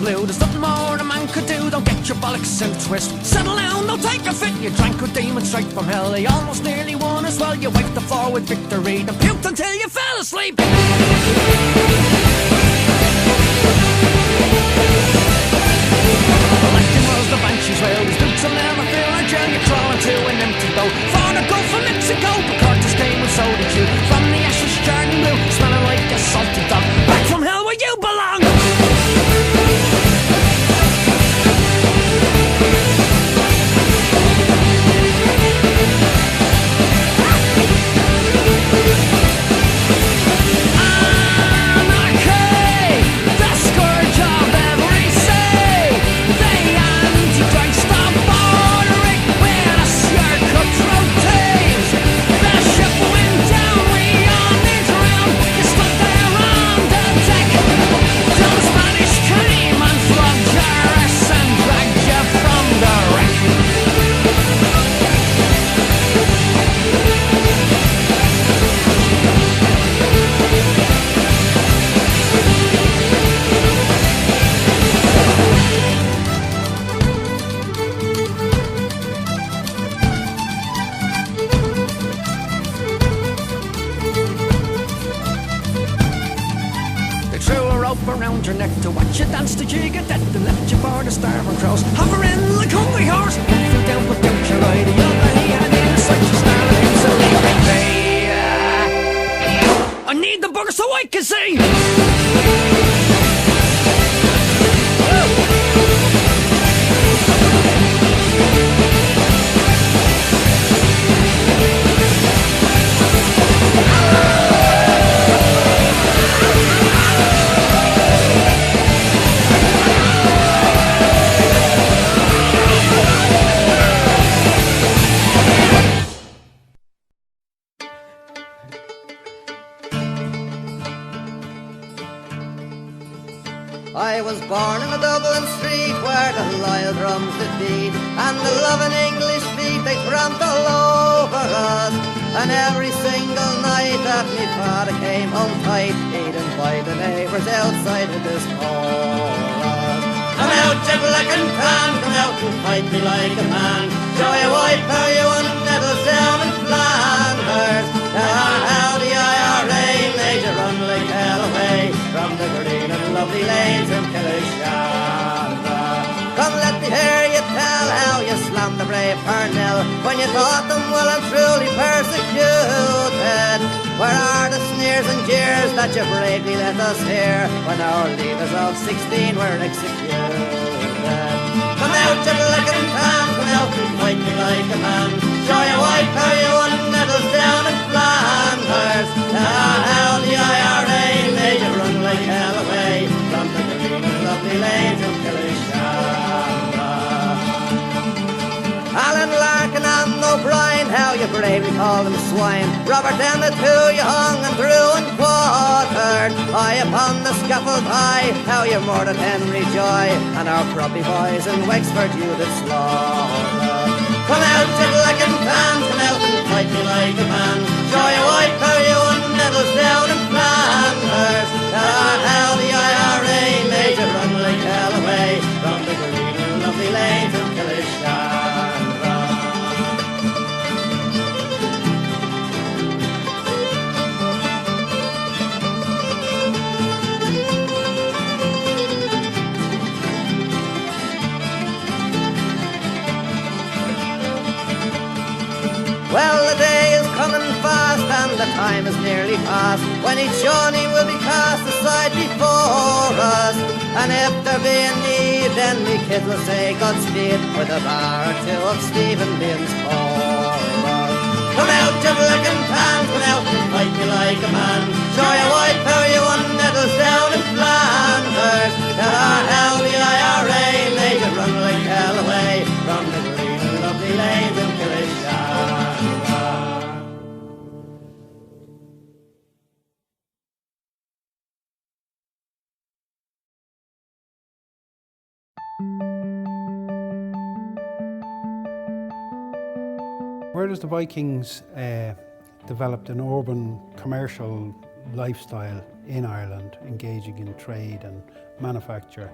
blue. There's nothing more a man could do. Don't get your bollocks in a twist. Settle down, don't take a fit. You drank a demon straight from hell. You almost nearly won as well. You wiped the floor with victory. Then puked until you fell asleep. Electing was the Banshees rail. These boots will never feel like jail. You're crawling to an empty boat. For the Gulf of Mexico. But Curtis came and so did you. From the ashes charting blue, smelling like a salty dog. Back from hell where you belong. Around your neck to watch you dance to jig at death and left you board the starboard cross, hovering like a hungry horse. Feel down, but don't you ride the other hand in such a snarling so I need the bugger so I can see. I was born in a Dublin street where the loyal drums did beat, and the loving English feet they tramped all over us. And every single night that me father came home tight, he'd invite the neighbours outside of this chorus. Come out, you black and tan, come out and fight me like a man. Show you white how you won medals down in Flanders. How the IRA made you run like hell away from the green and lovely lanes in Killeshandra. Come let me hear you tell how you slammed the brave Parnell when you thought them well and truly persecuted. Where are the sneers and jeers that you bravely let us hear when our leaders of 16 were executed? Come out, you black and tan, come out and fight me like a man. Show you white how you won medals down in Flanders. How the IRA made you run like hell away from the green and lovely lanes of Killeshandra. Alan Larkin and O'Brien, how you bravely called them swine. Robert Emmett, who you hung and threw and quartered. I upon the scaffold high, how you murdered Henry Joy, and our croppy boys in Wexford you did slaughter. Come out, you black and tan, come out and fight me like a man. Show you white how you won medals down in Flanders. How the IRA made you run like hell away from the green and lovely lanes of Killeshandra. Well, the day is coming fast and the time is nearly past when each Johnny will be cast aside before us. And if there be a need, then me kid will say Godspeed with a bar or two of Stephen Bean's chorus. Come out, you black and tan, come out and fight me like a man. Show you white how you won medals down in Flanders. How the IRA made you run like hell away from the green and lovely lanes of Killeshandra. Whereas the Vikings developed an urban commercial lifestyle in Ireland, engaging in trade and manufacture,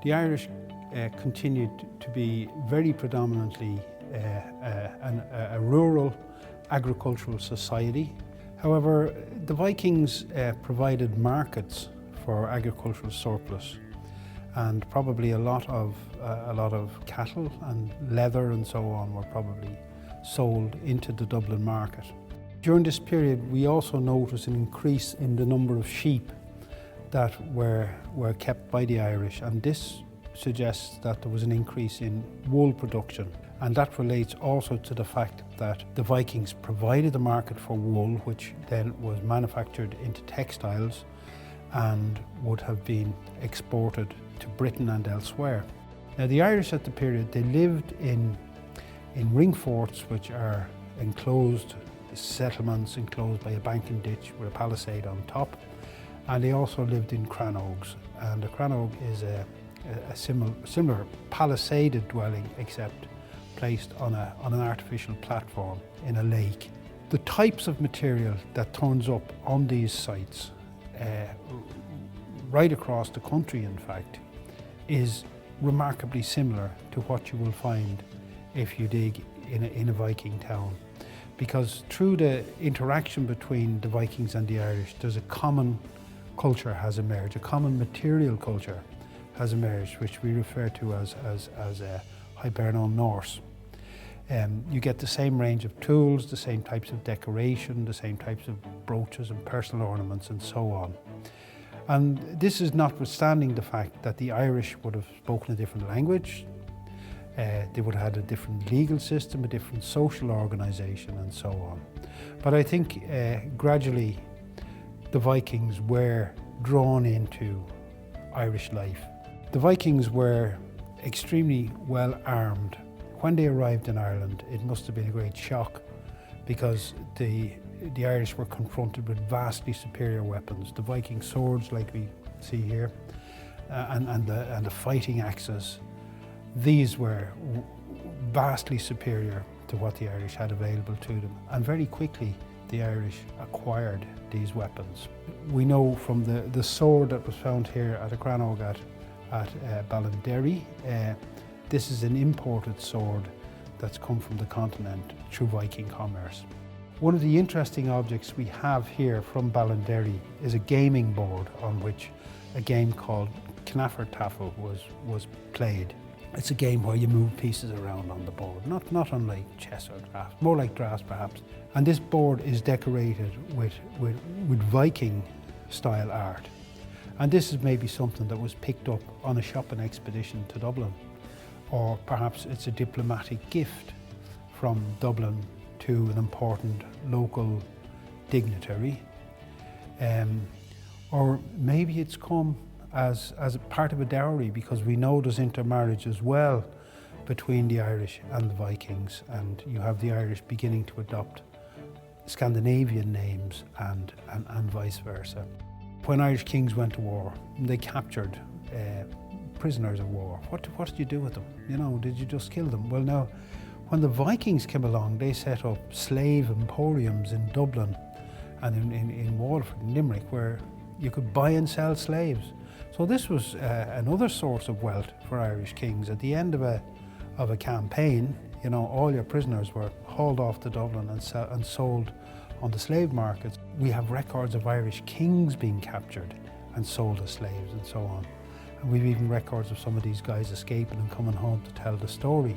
the Irish continued to be very predominantly a rural agricultural society. However, the Vikings provided markets for agricultural surplus, and probably a lot of cattle and leather and so on were probably sold into the Dublin market. During this period, we also noticed an increase in the number of sheep that were kept by the Irish, and this suggests that there was an increase in wool production. And that relates also to the fact that the Vikings provided a market for wool, which then was manufactured into textiles and would have been exported to Britain and elsewhere. Now, the Irish at the period, they lived in ring forts, which are enclosed settlements enclosed by a banking ditch with a palisade on top, and they also lived in crannogs. And a crannog is a similar palisaded dwelling, except placed on an artificial platform in a lake. The types of material that turns up on these sites, right across the country in fact, is remarkably similar to what you will find if you dig in a Viking town. Because through the interaction between the Vikings and the Irish, there's a common culture has emerged, a common material culture has emerged, which we refer to as Hiberno-Norse. You get the same range of tools, the same types of decoration, the same types of brooches and personal ornaments and so on. And this is notwithstanding the fact that the Irish would have spoken a different language, they would have had a different legal system, a different social organisation and so on. But I think gradually the Vikings were drawn into Irish life. The Vikings were extremely well armed. When they arrived in Ireland, it must have been a great shock, because the Irish were confronted with vastly superior weapons. The Viking swords, like we see here, and the fighting axes, these were vastly superior to what the Irish had available to them. And very quickly, the Irish acquired these weapons. We know from the sword that was found here at a crannog at Ballinderry, this is an imported sword that's come from the continent through Viking commerce. One of the interesting objects we have here from Ballinderry is a gaming board on which a game called Knaffertaffel was played. It's a game where you move pieces around on the board, not unlike chess or draughts, more like draughts perhaps. And this board is decorated with Viking style art. And this is maybe something that was picked up on a shopping expedition to Dublin. Or perhaps it's a diplomatic gift from Dublin to an important local dignitary. Or maybe it's come as a part of a dowry, because we know there's intermarriage as well between the Irish and the Vikings, and you have the Irish beginning to adopt Scandinavian names and vice versa. When Irish kings went to war, they captured prisoners of war. What did you do with them? You know, did you just kill them? Well, now, when the Vikings came along, they set up slave emporiums in Dublin and in Waterford and Limerick, where you could buy and sell slaves. So this was another source of wealth for Irish kings. At the end of a campaign, you know, all your prisoners were hauled off to Dublin and sold on the slave markets. We have records of Irish kings being captured and sold as slaves and so on. And we've even records of some of these guys escaping and coming home to tell the story.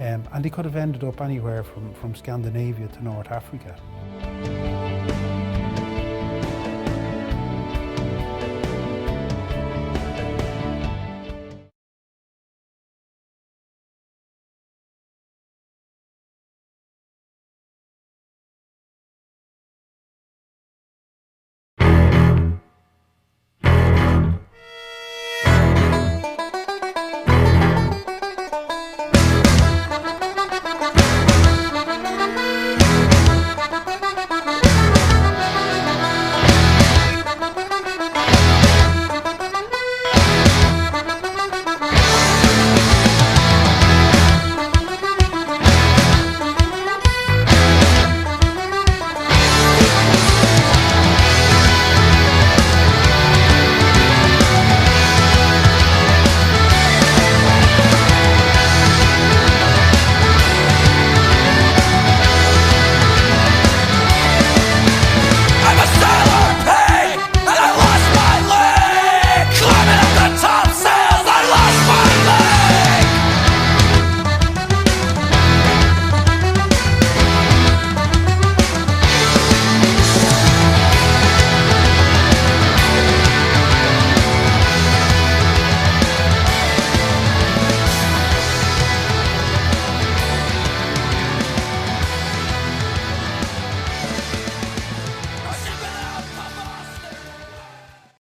And they could have ended up anywhere from Scandinavia to North Africa.